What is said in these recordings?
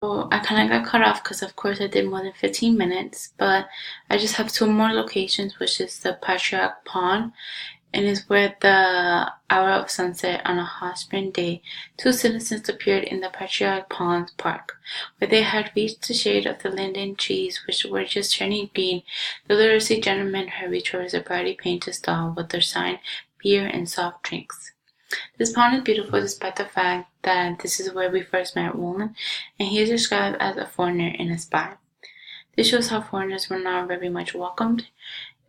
So I kind of got cut off because, of course, I did more than 15 minutes, but I just have two more locations, which is the Patriarch Pond, and is where the hour of sunset on a hot spring day, two citizens appeared in the Patriarch Ponds Park, where they had reached the shade of the linden trees, which were just turning green. The literacy gentlemen hurried towards a brightly painted stall with their sign, beer and soft drinks. This pond is beautiful despite the fact that this is where we first met Roland, and he is described as a foreigner and a spy. This shows how foreigners were not very much welcomed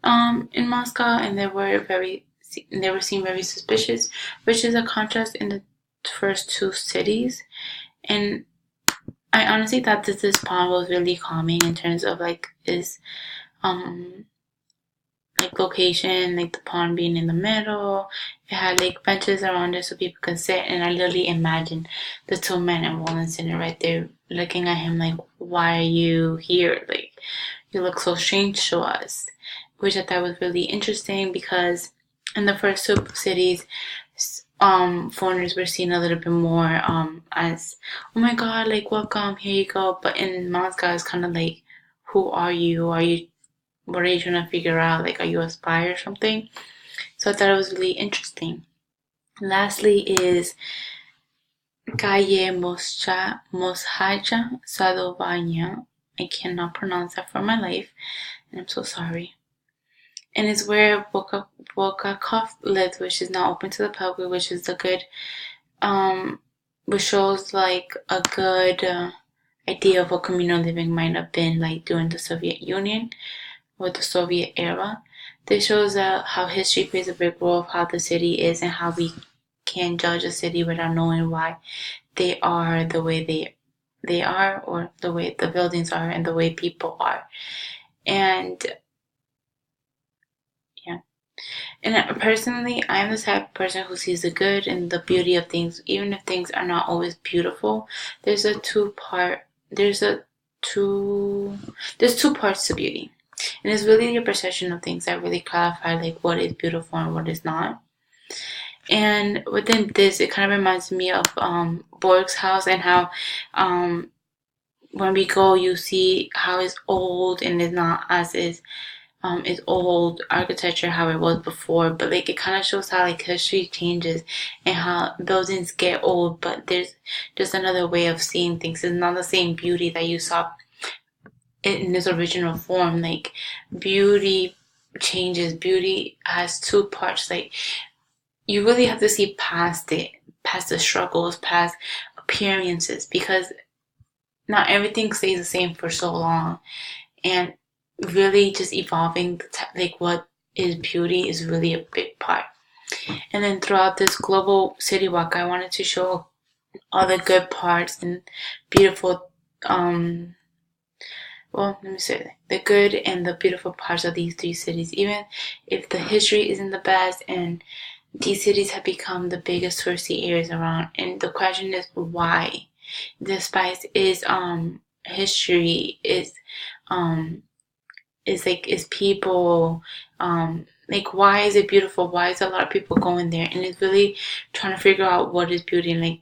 in Moscow, and they were seen very suspicious, which is a contrast in the first two cities. And I honestly thought that this pond was really calming in terms of like its um like location, like the pond being in the middle. It had like benches around it so people could sit, and I literally imagined the two men and Roland sitting right there looking at him like, why are you here? Like, you look so strange to us. Which I thought was really interesting because in the first two cities, foreigners were seen a little bit more as, oh my god, like welcome, here you go. But in Moscow, it's kind of like, who are you? What are you trying to figure out? Like, are you a spy or something? So I thought it was really interesting. Lastly is Calle Moshaja Sadovanya. I cannot pronounce that for my life, and I'm so sorry. And it's where Bulgakov lived, which is now open to the public, which is a good, which shows like a good idea of what communal living might have been like during the Soviet Union or the Soviet era. This shows how history plays a big role of how the city is and how we can judge a city without knowing why they are the way they are, or the way the buildings are and the way people are. And yeah. And personally, I am the type of person who sees the good and the beauty of things, even if things are not always beautiful. There's a two part. Two. There's two parts to beauty, and it's really your perception of things that really clarify like what is beautiful and what is not. And within this, it kind of reminds me of Borg's house and how when we go, you see how it's old and it's not as is old architecture how it was before, but like it kind of shows how like history changes and how buildings get old, but there's just another way of seeing things. It's not the same beauty that you saw in its original form. Like, beauty changes. Beauty has two parts. Like, you really have to see past it, past the struggles, past appearances, because not everything stays the same for so long. And really just evolving like what is beauty is really a big part. And then throughout this global city walk, I wanted to show all the good parts and beautiful well, let me say the good and the beautiful parts of these three cities, even if the history isn't the best, and these cities have become the biggest touristy areas around. And the question is why, despite its history, um is people like, why is it beautiful? Why is a lot of people going there? And it's really trying to figure out what is beauty and like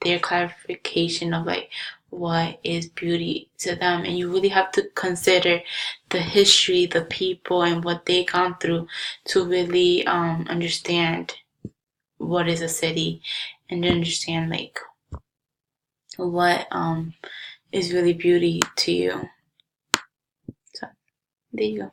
their clarification of like what is beauty to them. And you really have to consider the history, the people, and what they gone through to really understand what is a city, and to understand like what is really beauty to you. So there you go.